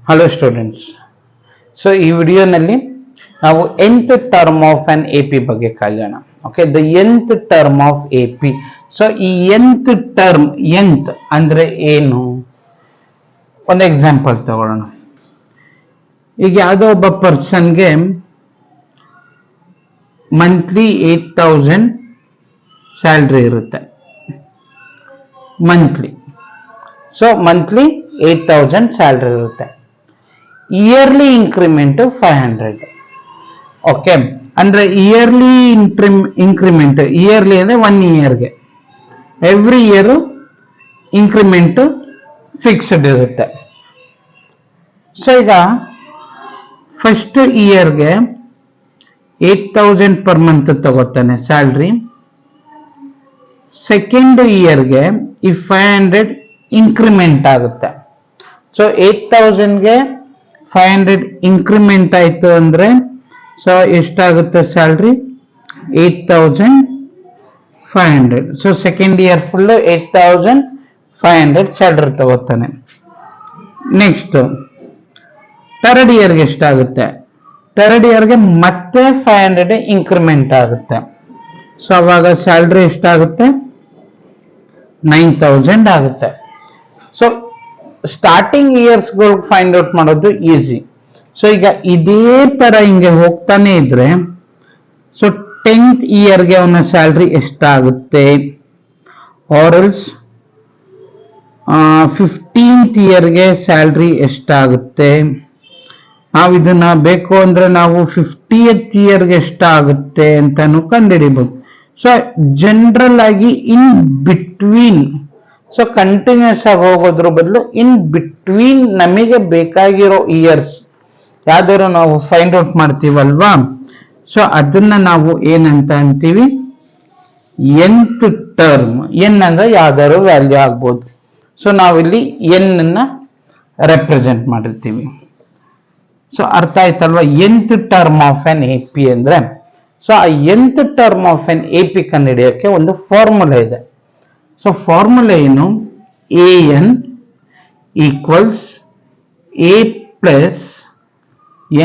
Hello students. So ಈ ವಿಡಿಯೋನಲ್ಲಿ ನಾವು nth term of an A P ಬಗ್ಗೆ ಕಲಿಯೋಣ. Okay, the nth term of A P. So ಈ nth ಟರ್ಮ್, nth ಅಂದ್ರೆ ಏನು? ಒಂದು ಎಕ್ಸಾಂಪಲ್ ತಗೊಳ್ಳೋಣ. ಈಗ ಯಾವುದೋ ಒಬ್ಬ ಪರ್ಸನ್ಗೆ ಮಂತ್ಲಿ 8,000 ಸ್ಯಾಲ್ರಿ ಇರುತ್ತೆ, ಮಂತ್ಲಿ. ಸೊ ಮಂತ್ಲಿ 8,000 ಸ್ಯಾಲ್ರಿ ಇರುತ್ತೆ. Yearly increment 500. ಓಕೆ, ಅಂದ್ರೆ ಇಯರ್ಲಿ ಇನ್ಕ್ರಿಮೆಂಟ್, ಇಯರ್ಲಿ ಅಂದ್ರೆ 1 ಇಯರ್ಗೆ, ಎವ್ರಿ ಇಯರ್ ಇನ್ಕ್ರಿಮೆಂಟ್ ಫಿಕ್ಸ್ಡ್ ಇರುತ್ತೆ. ಸೊ ಈಗ ಫಸ್ಟ್ ಇಯರ್ಗೆ 8,000 ಪರ್ ಮಂತ್ ತಗೋತಾನೆ ಸ್ಯಾಲ್ರಿ. ಸೆಕೆಂಡ್ ಇಯರ್ಗೆ ಈ 500 ಇನ್ಕ್ರಿಮೆಂಟ್ ಆಗುತ್ತೆ. ಸೊ 8,000ಗೆ 500 ಇನ್ಕ್ರಿಮೆಂಟ್ ಆಯ್ತು ಅಂದ್ರೆ ಸೊ ಎಷ್ಟಾಗುತ್ತೆ salary? 8,500. So second year full 8,500 salary ತಗೋತಾನೆ. ನೆಕ್ಸ್ಟ್ ಥರ್ಡ್ ಇಯರ್ಗೆ ಎಷ್ಟಾಗುತ್ತೆ? ಥರ್ಡ್ ಇಯರ್ಗೆ ಮತ್ತೆ 500 ಇನ್ಕ್ರಿಮೆಂಟ್ ಆಗುತ್ತೆ. ಸೊ ಅವಾಗ ಸ್ಯಾಲ್ರಿ ಎಷ್ಟಾಗುತ್ತೆ? 9,000 ಆಗುತ್ತೆ. ಸೊ ಸ್ಟಾರ್ಟಿಂಗ್ ಇಯರ್ಸ್ಗಳು ಫೈಂಡ್ ಔಟ್ ಮಾಡೋದು ಈಸಿ. ಸೊ ಈಗ ಇದೇ ತರ ಹಿಂಗೆ ಹೋಗ್ತಾನೆ ಇದ್ರೆ ಸೊ 10th ಇಯರ್ಗೆ ಅವನ ಸ್ಯಾಲ್ರಿ ಎಷ್ಟಾಗುತ್ತೆ? ಆರ್ಎಲ್ಸ್ 15th ಇಯರ್ಗೆ ಸ್ಯಾಲ್ರಿ ಎಷ್ಟಾಗುತ್ತೆ? ನಾವು ಇದನ್ನ ಬೇಕು ಅಂದ್ರೆ ನಾವು 50th ಇಯರ್ಗೆ ಎಷ್ಟಾಗುತ್ತೆ ಅಂತಾನು ಕಂಡುಹಿಡಿಬಹುದು. ಸೊ ಜನರಲ್ ಆಗಿ ಇನ್ ಬಿಟ್ವೀನ್, ಸೊ ಕಂಟಿನ್ಯೂಸ್ ಆಗಿ ಹೋಗೋದ್ರ ಬದಲು ಇನ್ ಬಿಟ್ವೀನ್ ನಮಗೆ ಬೇಕಾಗಿರೋ ಇಯರ್ಸ್ ಯಾವ್ದಾದ್ರು ನಾವು ಫೈಂಡ್ ಔಟ್ ಮಾಡ್ತೀವಲ್ವಾ, ಸೊ ಅದನ್ನ ನಾವು ಏನಂತ ಅಂತೀವಿ? nth term. ಎನ್ ಅಂದ್ರೆ ಯಾವ್ದಾದ್ರು ವ್ಯಾಲ್ಯೂ ಆಗ್ಬೋದು. ಸೊ ನಾವಿಲ್ಲಿ ಎನ್ ಅನ್ನ ರೆಪ್ರೆಸೆಂಟ್ ಮಾಡಿರ್ತೀವಿ. ಸೊ ಅರ್ಥ ಆಯ್ತಲ್ವಾ? nth term of n A P ಅಂದ್ರೆ, ಸೊ ಆ nth term of n A P ಕಂಡುಹಿಡಿಯೋಕೆ ಒಂದು ಫಾರ್ಮುಲಾ ಇದೆ. ಸೊ ಫಾರ್ಮುಲಾ ಏನು? an equals a plus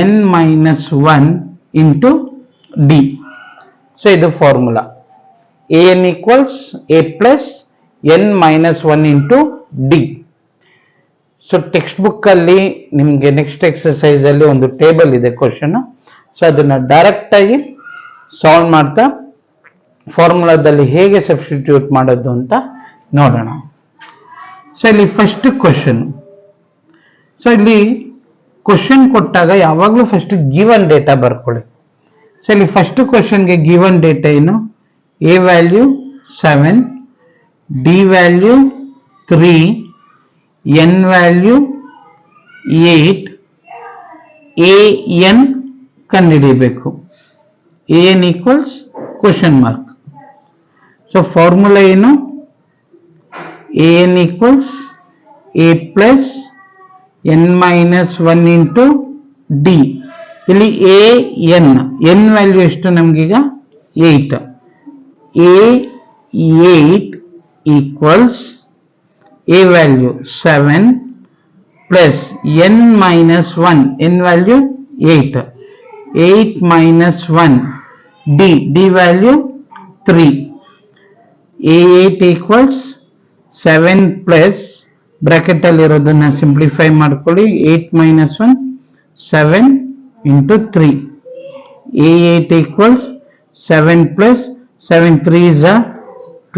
n minus 1 into d. So ಇದು formula. an equals a plus n minus 1 into d. So text book ಅಲ್ಲಿ ನಿಮ್ಗೆ next exercise ಅಲ್ಲಿ ಒಂದು table ಇದೆ ಕ್ವಶನ್. ಸೊ ಅದನ್ನ ಡೈರೆಕ್ಟ್ ಆಗಿ ಸಾಲ್ವ್ ಮಾಡ್ತಾ ಫಾರ್ಮುಲಾದಲ್ಲಿ ಹೇಗೆ ಸಬ್ಸ್ಟಿಟ್ಯೂಟ್ ಮಾಡೋದು ಅಂತ ನೋಡೋಣ. ಸೊ ಇಲ್ಲಿ ಫಸ್ಟ್ ಕ್ವಶನ್. ಸೊ ಇಲ್ಲಿ ಕ್ವಶನ್ ಕೊಟ್ಟಾಗ ಯಾವಾಗಲೂ ಫಸ್ಟ್ ಗಿವನ್ ಡೇಟಾ ಬರ್ಕೊಳ್ಳಿ. ಸೊ ಇಲ್ಲಿ ಫಸ್ಟ್ ಕ್ವಶನ್ಗೆ ಗಿವನ್ ಡೇಟಾ ಏನು? A value 7, d value 3, n value 8, n ಕಂಡುಹಿಡಿಯಬೇಕು. N equals question mark. So formula ಏನು? N equals a plus n minus 1 into d. ಇಲ್ಲಿ ಎನ್ ವ್ಯಾಲ್ಯೂ ಎಷ್ಟು ನಮ್ಗೀಗ? 8. A8 ಈಕ್ವಲ್ಸ್ a value 7 plus n minus 1, n value 8, 8 minus 1 d value 3. A8 equals 7 plus bracket ಅಲ್ಲಿ ಇರೋದನ್ನ simplify ಮಾಡ್ಕೊಳ್ಳಿ. 8 minus 1 7 into 3. A8 equals 7 plus 7 3 is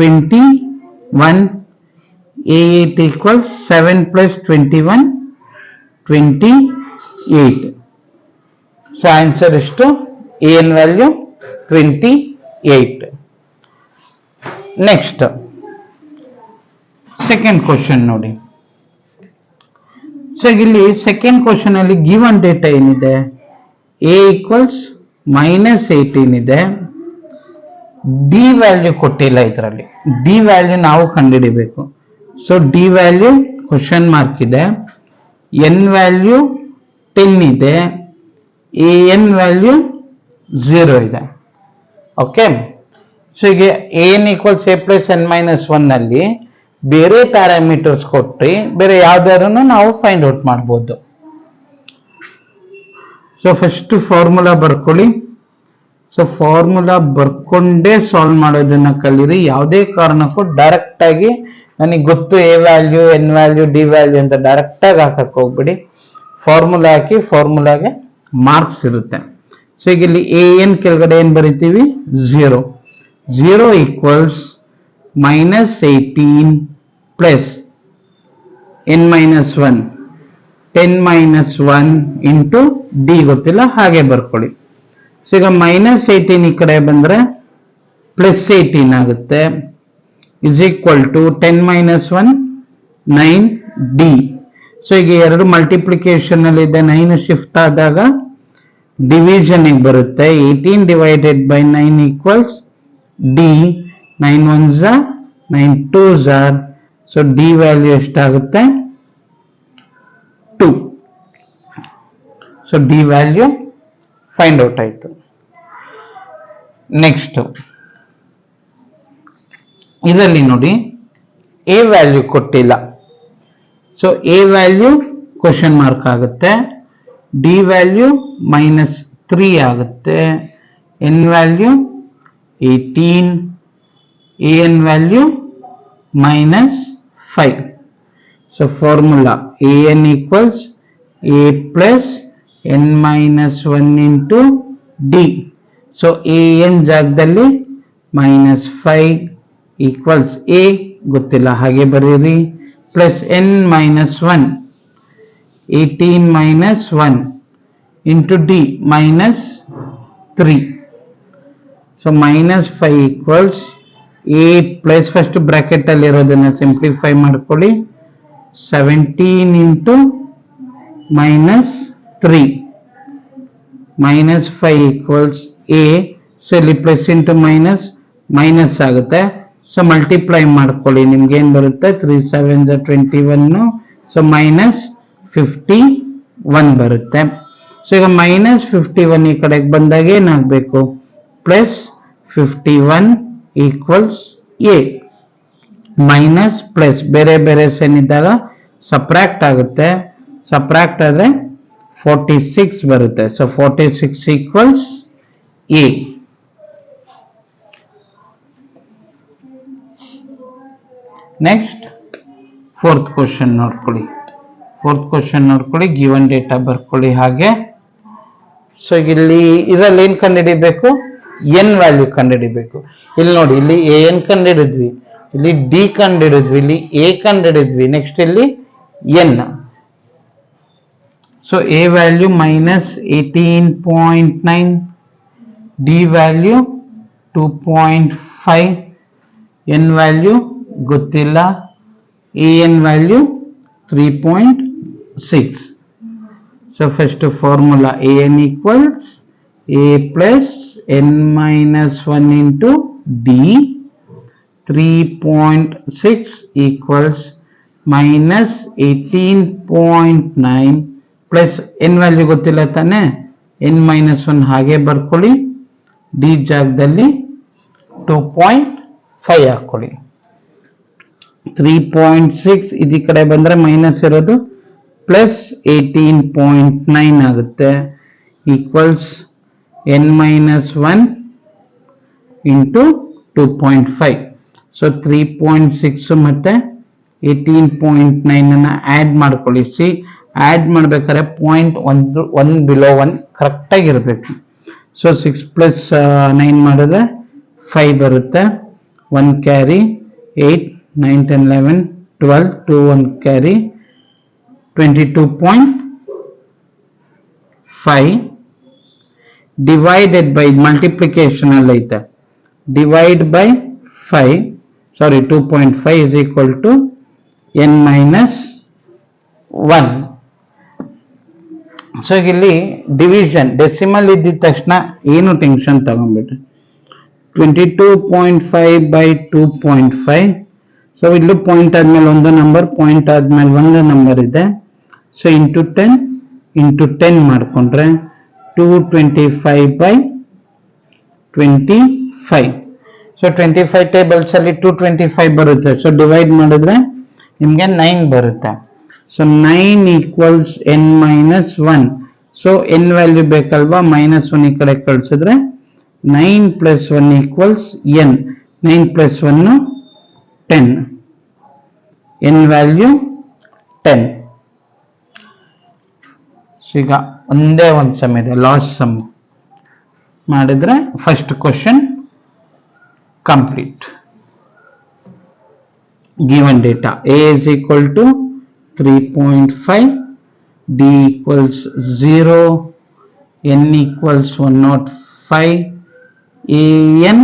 21. A8 equals 7 plus 21 28. So answer ಎಷ್ಟು? N value 28. Next second question ನೋಡಿ. So ಇಲ್ಲಿ second question ಅಲ್ಲಿ given data ಏನಿದೆ? A equals minus 18 ಇದೆ. D value ಕೊಟ್ಟಿಲ್ಲ ಇದರಲ್ಲಿ. ಡಿ ವ್ಯಾಲ್ಯೂ ನಾವು ಕಂಡುಹಿಡಿಬೇಕು. So D value question mark ಇದೆ. ಎನ್ ವ್ಯಾಲ್ಯೂ 10 ಇದೆ. ಎನ್ ವ್ಯಾಲ್ಯೂ 0 ಇದೆ. ಓಕೆ, ಸೊ ಈಗ N equals a plus n minus 1 ಅಲ್ಲಿ ಬೇರೆ ಪ್ಯಾರಾಮೀಟರ್ಸ್ ಕೊಟ್ಟು ಬೇರೆ ಯಾವ್ದಾದ್ರು ನಾವು ಫೈಂಡ್ ಔಟ್ ಮಾಡ್ಬೋದು. ಸೊ ಫಸ್ಟ್ ಫಾರ್ಮುಲಾ ಬರ್ಕೊಳ್ಳಿ. ಸೊ ಫಾರ್ಮುಲಾ ಬರ್ಕೊಂಡೇ ಸಾಲ್ವ್ ಮಾಡೋದನ್ನ ಕಲೀರಿ. ಯಾವುದೇ ಕಾರಣಕ್ಕೂ ಡೈರೆಕ್ಟ್ ಆಗಿ ನನಗೆ ಗೊತ್ತು A value N value D value ಅಂತ ಡೈರೆಕ್ಟ್ ಆಗಿ ಹಾಕಕ್ ಹೋಗ್ಬಿಡಿ. ಫಾರ್ಮುಲಾ ಹಾಕಿ ಫಾರ್ಮುಲಾಗೆ ಮಾರ್ಕ್ಸ್ ಇರುತ್ತೆ. ಸೊ ಈಗ ಇಲ್ಲಿ ಎ ಎನ್ ಕೆಳಗಡೆ ಏನ್ ಬರಿತೀವಿ 0 0 equals -18 plus n - 1 10 - 1 into D ಗೊತ್ತಿಲ್ಲ ಹಾಗೆ ಬರ್ಕೊಳ್ಳಿ. ಸೊ ಈಗ -18 ಈ ಕಡೆ ಬಂದ್ರೆ +18 ಆಗುತ್ತೆ is equal to 10 - 1 9 d. So ಈಗ ಎರಡು ಮಲ್ಟಿಪ್ಲಿಕೇಶನ್ ಅಲ್ಲಿ ಇದೆ, 9 ಶಿಫ್ಟ್ ಆದಾಗ ಡಿವಿಷನ್ ಬರುತ್ತೆ. 18 divided by 9 equals D. 9 1s are 9 2s are. So D value ಎಷ್ಟಾಗುತ್ತೆ 2. So D value find out ಆಯ್ತು. ನೆಕ್ಸ್ಟ್ ಇದರಲ್ಲಿ ನೋಡಿ ಎ ವ್ಯಾಲ್ಯೂ ಕೊಟ್ಟಿಲ್ಲ. So a value question mark ಆಗುತ್ತೆ, ಡಿ ವ್ಯಾಲ್ಯೂ -3 ಆಗುತ್ತೆ, N value 18, A n value -5. So formula a n equals a plus n -1 into d. So A N ಜಾಗದಲ್ಲಿ -5 equals A ಗೊತ್ತಿಲ್ಲ ಹಾಗೆ ಬರೀರಿ, plus n -1 18 - 1 into D -3. So -5 equals a plus first bracket ಅಲ್ಲಿ ಇರೋದನ್ನ simplify ಮಾಡ್ಕೊಳ್ಳಿ, 17 into -3 -5 equals A. So ಇಲ್ಲಿ plus into minus ಆಗುತ್ತೆ. So multiply ಮಾಡ್ಕೊಳ್ಳಿ, ನಿಮ್ಗೆ ಏನ್ ಬರುತ್ತೆ 3 7s are 21. ಸೊ -51 ಬರುತ್ತೆ. ಸೊ ಈಗ -51 ಈ ಕಡೆಗೆ ಬಂದಾಗ ಏನಾಗಬೇಕು +51 ಈಕ್ವಲ್ಸ್ ಎ. ಮೈನಸ್ ಪ್ಲಸ್ ಬೇರೆ ಬೇರೆ ಸೈನ್ ಇದ್ದಾಗ ಸಬ್ಟ್ರಾಕ್ಟ್ ಆಗುತ್ತೆ, ಸಬ್ಟ್ರಾಕ್ಟ್ ಆದ್ರೆ 46 ಬರುತ್ತೆ. So 46 equals A. Next fourth question ನೋಡ್ಕೊಳ್ಳಿ. ಗಿವನ್ ಡೇಟಾ ಬರ್ಕೊಳ್ಳಿ ಹಾಗೆ. ಸೊ ಇಲ್ಲಿ ಇದರಲ್ಲಿ ಏನ್ ಕಂಡುಹಿಡಿಬೇಕು, ಎನ್ ವ್ಯಾಲ್ಯೂ ಕಂಡುಹಿಡಿಬೇಕು. ಇಲ್ಲಿ ನೋಡಿ, ಇಲ್ಲಿ ಎ ಎನ್ ಕಂಡುಹಿಡಿದ್ವಿ, ಇಲ್ಲಿ ಡಿ ಕಂಡುಹಿಡಿದ್ವಿ, ಇಲ್ಲಿ ಎ ಕಂಡುಹಿಡಿದ್ವಿ, ನೆಕ್ಸ್ಟ್ ಇಲ್ಲಿ n. So a value -18.9, d value 2.5, n value ಗೊತ್ತಿಲ್ಲ, a n value 3.6. So first formula a n equals a plus n -1 into d. 3.6 equals -18.9 plus n value ಗೊತ್ತಿಲ್ಲ ತಾನೆ, N -1 ಹಾಗೆ ಬರ್ಕೊಳ್ಳಿ, ಡಿ ಜಾಗದಲ್ಲಿ 2.5 ಹಾಕೊಳ್ಳಿ. 3.6 ಇದೀ ಕಡೆ ಬಂದ್ರೆ ಮೈನಸ್ ಇರೋದು ಪ್ಲಸ್ 18.9 ಆಗುತ್ತೆ, ಈಕ್ವಲ್ಸ್ ಎನ್ -1 ಇಂಟು 2.5. ಸೊ 3.6 ಮತ್ತೆ 18.9 ಅನ್ನ ಆಡ್ ಮಾಡ್ಕೊಳ್ಳಿ. ಆಡ್ ಮಾಡ್ಬೇಕಾದ್ರೆ .1 ಬಿಲೋ 1 ಕರೆಕ್ಟ್ ಆಗಿರ್ಬೇಕು. ಸೊ 6 + 9 ಮಾಡಿದ್ರೆ 5 ಬರುತ್ತೆ, 1 carry 8 9 10 11 12 2 1 carry 22.5 divided by multiplication ಅಲ್ಲಿ ಐತೆ, divide by 2.5 is equal to n - 1. So ಇಲ್ಲಿ ಡಿವಿಷನ್ ಡೆಸಿಮಲ್ ಇದ್ದಿದ ತಕ್ಷಣ ಏನು ಟೆನ್ಷನ್ ತಗೊಂಡ್ಬಿಟ್ರಿ. 22.5 by 2.5. ಸೊ ಇಲ್ಲೂ ಪಾಯಿಂಟ್ ಆದ್ಮೇಲೆ ಒಂದು ನಂಬರ್, ಪಾಯಿಂಟ್ ಆದ್ಮೇಲೆ ಒಂದು ನಂಬರ್ ಇದೆ. ಸೊ ಇಂಟು 10 ಮಾಡ್ಕೊಂಡ್ರೆ 225 by 25. ಸೊ 25 ಟೇಬಲ್ಸ್ ಅಲ್ಲಿ 225 ಬರುತ್ತೆ. ಸೊ ಡಿವೈಡ್ ಮಾಡಿದ್ರೆ ನಿಮ್ಗೆ 9 ಬರುತ್ತೆ. So 9 equals n - 1. So N value ಬೇಕಲ್ವಾ, -1 ಈ ಕಡೆ ಕಳಿಸಿದ್ರೆ 9 + 1 = n. 9 + 1 10. n value 10. ಈಗ ಒಂದೇ ಒಂದು ಸಮ್ ಇದೆ, ಲಾಸ್ಟ್ ಸಮ್ ಮಾಡಿದ್ರೆ first question complete. Given data a is equal to 3.5, d equals 0, n equals 105, an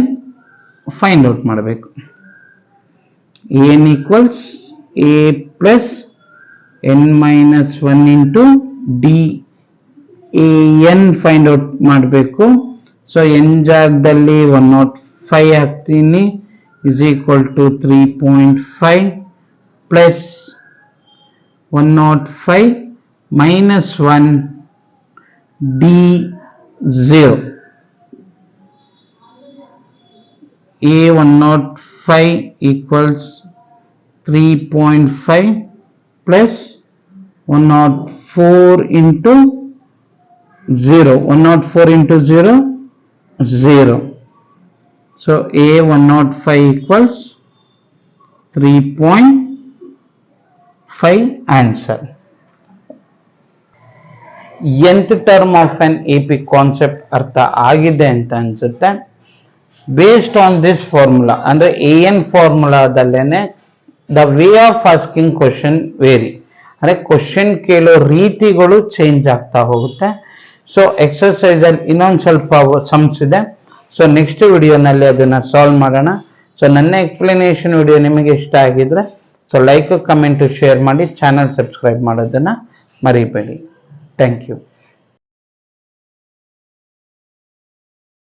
find out ಮಾಡಬೇಕು. an equals a plus n minus 1 into d an find out ಮಾಡಬೇಕು. So n ಜಾಗದಲ್ಲಿ 105 ಹಾಕ್ತೀನಿ, is equal to 3.5 plus 105 minus 1 d0. a 105 equals 3.5 plus 104 into 0. 104 into 0, 0. So a 105 equals 3.5 answer. nth term of an AP concept ಅರ್ಥ ಆಗಿದೆ ಅಂತ ಅನ್ಸುತ್ತೆ. Based on this formula ಅಂದ್ರೆ an ಫಾರ್ಮುಲಾದಲ್ಲೇನೆ the way of asking question vary, ಅಂದ್ರೆ question ಕೇಳೋ ರೀತಿಗಳು change ಆಗ್ತಾ ಹೋಗುತ್ತೆ. ಸೊ ಎಕ್ಸರ್ಸೈಸ್ ಅಲ್ಲಿ ಇನ್ನೊಂದು ಸ್ವಲ್ಪ ಸಮ್ಸ್ ಇದೆ. ಸೊ ನೆಕ್ಸ್ಟ್ ವಿಡಿಯೋನಲ್ಲಿ ಅದನ್ನ ಸಾಲ್ವ್ ಮಾಡೋಣ. ಸೊ ನನ್ನ ಎಕ್ಸ್ಪ್ಲನೇಷನ್ ವಿಡಿಯೋ ನಿಮಗೆ ಇಷ್ಟ ಆಗಿದ್ರೆ ಸೊ ಲೈಕ್, ಕಮೆಂಟ್, ಶೇರ್ ಮಾಡಿ, ಚಾನಲ್ ಸಬ್ಸ್ಕ್ರೈಬ್ ಮಾಡೋದನ್ನ ಮರಿಬೇಡಿ. Thank you.